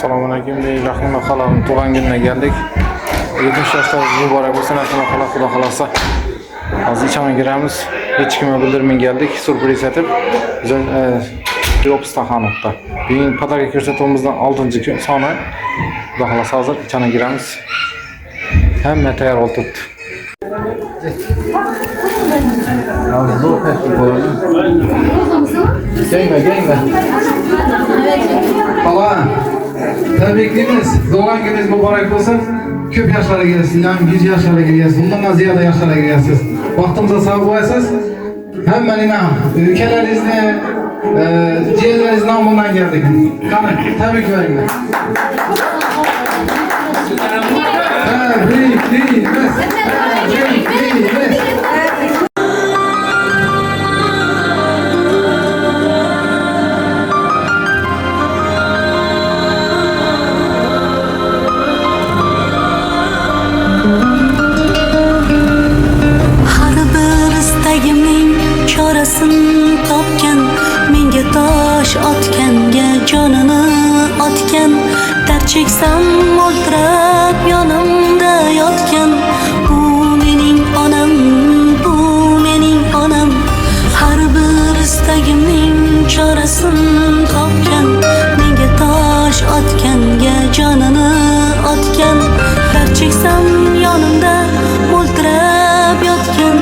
Assalomualaikum. Rahima xolaning tug'an kununa geldik. 70 yoshlar mübarek olsun. Rahima xola xudo xolasa. Hozir ichama giramiz. Hech kimga bildirmay geldik. Sürpriz etib. Robstaxonda. Bugun pazarga ko'rsatuvimizdan 6-kun soni. Xudo xolasa hozir ichama giramiz. Hamma tayyor o'tiribdi. Gelme. Hala, tebriklerimiz. Doğan gününüz mübarek olsun. Köp yaşlara gelsin, yani 100 yaşlara gelsin. Bundan da ziyade yaşlara gelirsiniz. Vaktimize sağ olasınız. Hemen inan, ülkelerinizle, ciğerlerinizin namından geldik. Kanı, tebrik verin. Tebriklerimiz. Chorasini topgan, menga tosh otganga jonini otgan, dard cheksam o'ltirib yonimda yotgan. Bu mening onam, bu mening onam. Har bir istagimning chorasini topgan, menga tosh otganga jonini otgan, dard cheksam yonimda o'ltirib yotgan.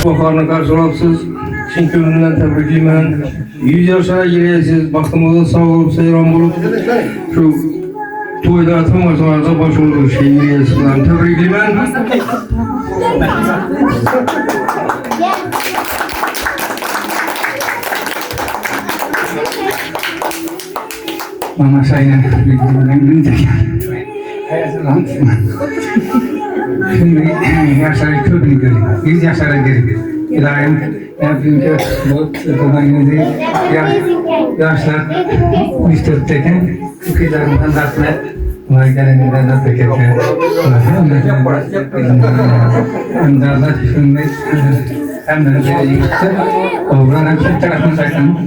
Baharını karşılamışsınız. Çin gönlünden tebrikliyim. 100 yaşa gireceksiniz. Baktığımızda sağ olup seyran bulup şu toyda tam ortalarda başımızda şey gireceksiniz. Tebrikliyim. Bana sayın bilgilerini çeker. Hayatım. Şimdi yaşları kötü görüyor. 100 yaşlara geliyor. İlahi, hepimize bu tutulmayınızı Yaşlar 3-4'teken ülkelerinden rahmet. Vay gelenlerden de tekerken. Hem de Allah düşünmek hem de gelecekte. Oğlan hem çift tarafını saysan.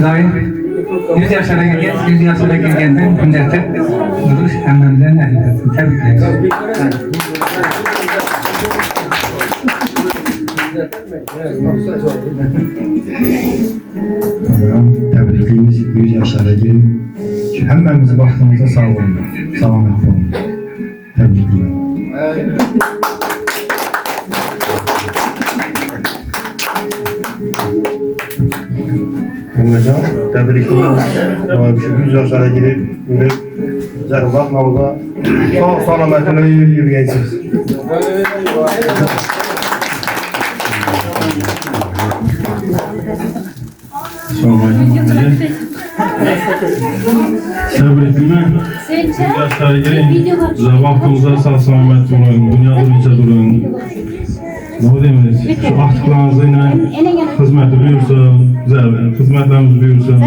Zaten 100 yaşlara geleceğiz, 100 yaşlara geldiğinde millete duruş hemen de tebrikler. Tebriklerimiz 100 yaşlara gelin. Hemmemizi baktığımızda sağ olun. Selamet olun. Tebrikler. Hocam, tebrikler. Şu 100 yaşlara gelip güzel bakmamıza sağ salametine yürüyeceksiniz. Tebrikler. Yaşlar gelin. Vaktinize sağ selamet olun. Dünyada önce durun. Ne diyeyim? Şu aktıklarınızla hizmet buyursun. Güzel. Hizmetlerimiz buyursun.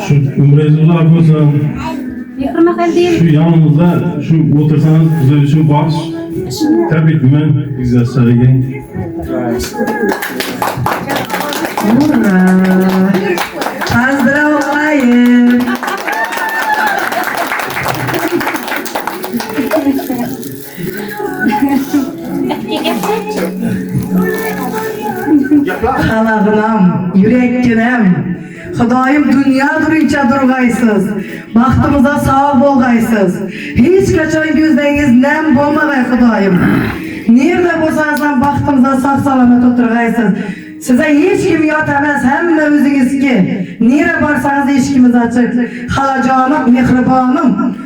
Şu ömrünüz uzak olsun. Şu yanımızda şu otursanız güzel için baş. Tebrikler. Güzel yaşlar gelin. Поздравляем! Halağınam, yürekkenem, Xudoyim dünya durunca durgaysız, baxtımıza sağ bolgaysız, hiç kaçan gözleriniz nem bolmagay Xudoyim. Nerede bolsanızdan baxtımıza sağ salamet oturgaysız. Size hiç kim yat emez, hemme özünüzki. Nere barsanız eşkimiz açık. Halacanım, mehribanım.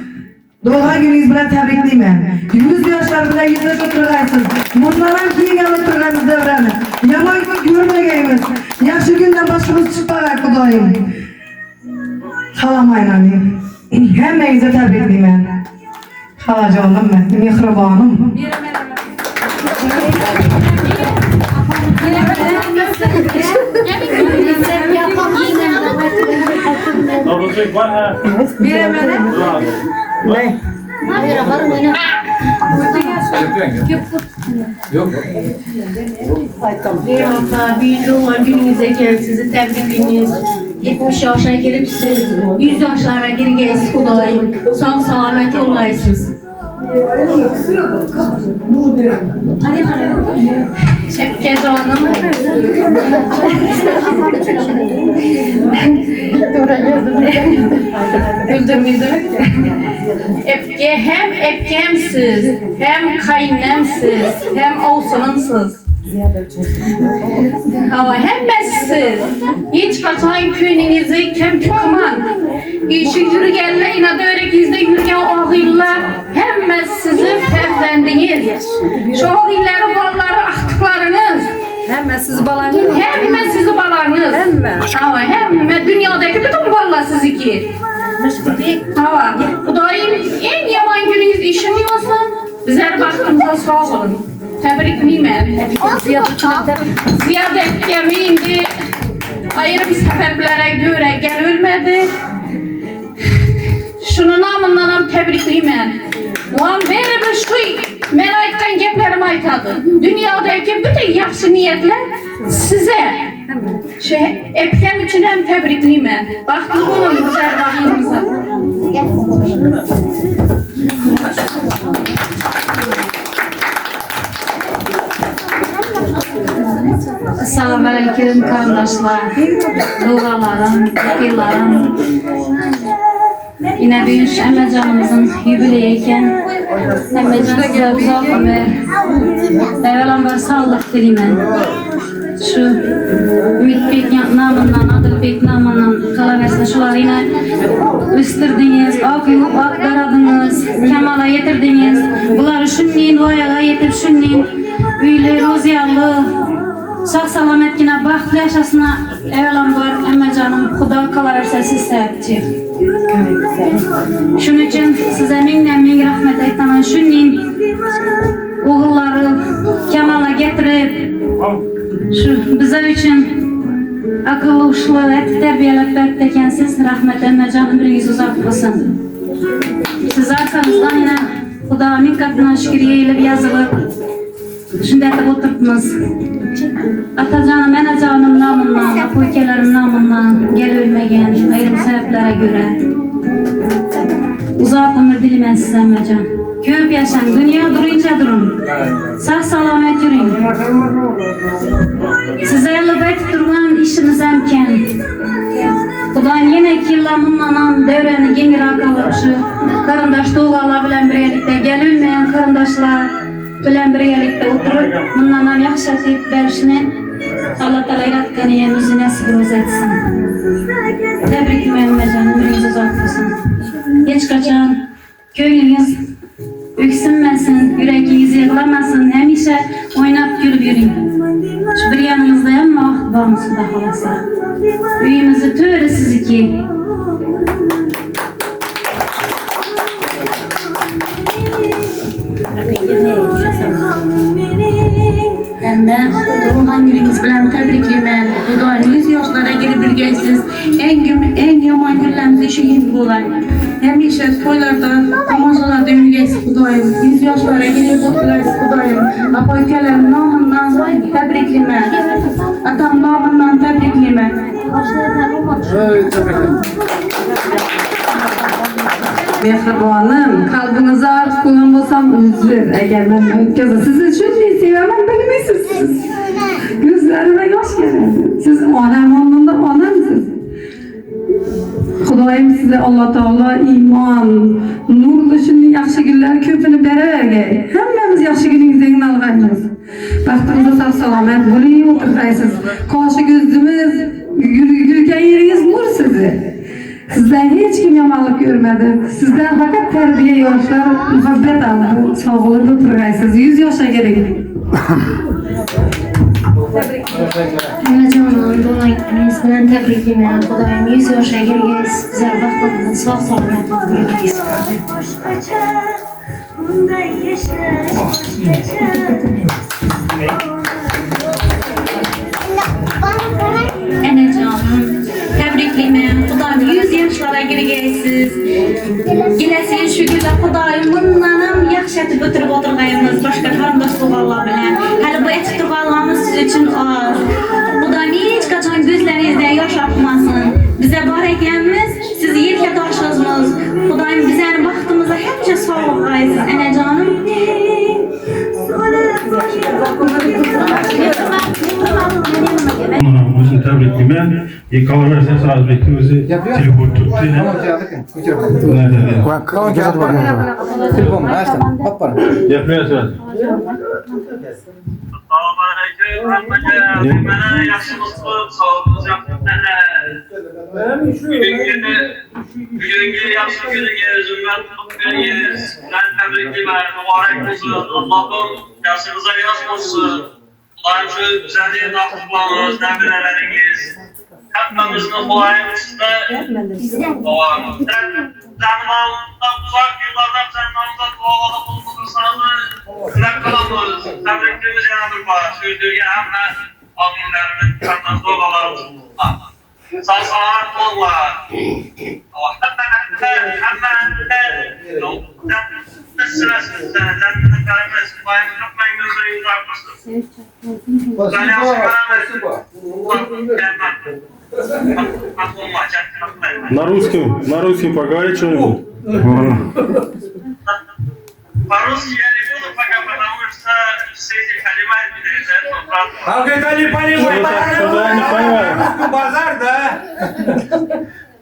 Doğan gününüz bilen tebrikliyim. 100 yaşlar bilen yüzleş oturgaysız. Bunlardan kiyingen oturganız devreni. Yaman gün görmegeyimiz. Yaxşı günden başımız çıkmagay Xudoyim. Halamayın annem. Hemmenize tebrikliyim. Halacanım ben, mehribanım. Bir doğum gününüze gel, sizi tebrikliniz. 70 yaşa gelip siz 100 yaşlara geri gelsiz Xudoyim. Sağ salamet olaysınız. Şevke canım. Güldürmüydüm. Hem epkemsiz, hem kayınnemsiz, hem olsunumsiz. Ama hemmesiz. Hiç kaçan köyünüzü kem çıkman. İşi yürüyenle inadı örekizde yürüyen ağıyla hemmesizi fertlendiniz. Şu ağıyları, balları, aktıklarınız. Hemmesiz balanız. Hemmesizi balarınız. Ama hemme dünyadaki bütün ballar siziki. Ama Xudoyim en yaman gününüz işin yoksa bizler baktığımıza sağ olun. Tebrikliyim. Ziyadet yemeğinde ayrı bir sebeplere göre gelmedi. Şunun namından tebrikliyim. Ulan böyle bir şu meraktan geplerimi aytadı. Dünyadaki bütün yaxşı niyetler size. Epkem için hem tebrikliyim. Baktım bunun güzel bakımıza. Assalamu alaikum kardeşler, doğalarım, yıllarım. Yine büyük Emrecan'ımızın yübüleyken Emrecan size uzak ömür, evvelen var sağlık dileyim. Şu Ümit Bek namından, Adıl Bek namından kalaversine şuları yine üstürdünüz, ak daradınız, kemala yetirdiniz. Bunları şunleyin, duaya yetip şunleyin, üyle roziyallı, sağ salamet yine baxtlı yaşasına evvelen var Emrecan'ım, Xuda kalaverse siz səhətçi. Şunun için size min rahmet aytaman. Şunleyin oğulları kemala getirip şu bize için akıllı uşlu etib terbiyelep berip ekensiz. Rahmet Emrecan, ömrünüz uzak olsun. Siz arkanızdan yine Xuda min katına şükür eyilip yazılıp şunday etib oturtdunuz. Atacanım, enacanım namından, apoykelerim namından gel ölmegen ayrım sebeplere göre. Uzak ömür dilemen size Emrecan. Köp yaşan, dünya durunca durun. Sağ salamet yürüyün. Size ılıp etip durgan işiniz emken. Xudan yine 2 yıllar bundan devreni gengir akalıp şu karındaş doğalar bilen birlikte gel ölmeyen karındaşlar bilen birlikte oturup bundan yaxşı etip berişini Allah Teala yaratgan yerimizi nasip etsin. Tebrik Emrecan, ömrünüz uzak olsun. Geç kaçan köyünüz öksünmesin, yüreğiniz yığılamasın, hemişe oynap gülüp yürüyün. Şu bir yanınızda ama bağımsız da kalasa. Üyümüzü töre siziki. Ben de doğulan gününüz bilen tebrikliyim. Xudoyim 100 yaşlara girip bilgeysiz. En yaman günlerimiz şu gibi olay. Hemişe toylarda, tamaşalarda yürüyesiz Xudoyim. 100 yaşlara girip oturayız Xudoyim. Apoykelerim namından tebrikliyim. Atam namından tebrikliyim. Mehribanım, kalbinize artık olan olsam üzülür. Eğer ben ötkeze sizi çok sevemem, bilmezsiniz. Gözlerime yaş gelir. Siz anam onunda anamsınız. Xudoyim size Allah Teala iman, nurlu şimdi yaxşı günler köpünü bererge. Hemmemiz yaxşı gününüzden alğayımız. Baxtınızda sağ salamet, buraya oturtaysınız. Kaşı gözümüz, yürüyen yeriniz nur sizi. Sizden hiç kim yamanlık görmedi. Sizden fakat terbiye yaşlar, muhabbet aldı. Sağlıklı oturgaysınız. 100 yaşa gerek. Emrecan'ın dolayısıyla bilen tebrikliyim. Xudayım 100 yaşa girgeyiz. Güzel vaxtlarında sağ salamet oturgaysınız. Enecanım, tebrikliyim. Xudayım 100 yaşlara girgeysiz. Gelesiz şu güzel Xudayım bundan yaxşı etib ötürüp oturgayımız. Başka karındaş doğallar bilen. Hali bu etib durğanlarımız siz için az. Xudayım hiç kaçan gözlerinizden yaş akmasın. Bize bar ekenimiz, siz yelke taşınız. Xudayım bizlerin baxtımıza hepçe sağlık qayısın. Enecanım. Özünü tebrikliyim. Yıkalı versen sağız bekliyoruz. Telefon tuttu. Ne dedi? Kalan kağıt var mı? Telefon mu? Açtım. Hop var. Yapıyorsun. Bugünkü yaxşı gününüz, ümmet gününüz. Ben tebrikliyim, mübarek olsun. Allah'ım yaşınıza yaş olsun. Allah'ım şu güzelliğin aklıklarınız, nebireleriniz. Hepimizin kolayım üstüne. Zamanından uzak yıllardan zamanından doğalı bulunursanız güzel kalanlarız. Tebrikliyimiz yanıdır var. Sürdüğü hemen alimlerimin karnınız doğalarımız. Sağ salamet olma. На русском поговорить что-нибудь? По-русски я не буду пока, потому что все эти понимают меня. А это не понимаю. Что не понимаю. Базар, да?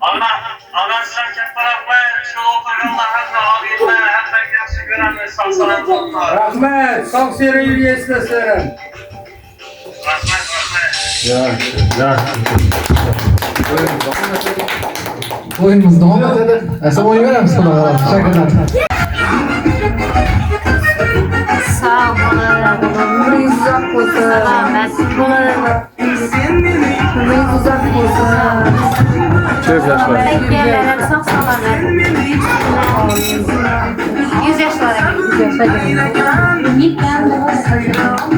Ana sizden kefaratlar, şu oturganlar hem de ağabeyler, hem de yaxşı görenler sağ salamet olsunlar. Rahmet, sağ seri yürüyesine serin. Ya. Oyunumuz devam edelim. Sen oyun verir misin bana? Teşekkürler. Sağ olun. Ömrünüz uzak olsun. Selamet olun. Ömrünüz uzak olsun. Çok yaşlar. Tekkelerim sağ salamet. 100 yaşlara. 100 yaşlara.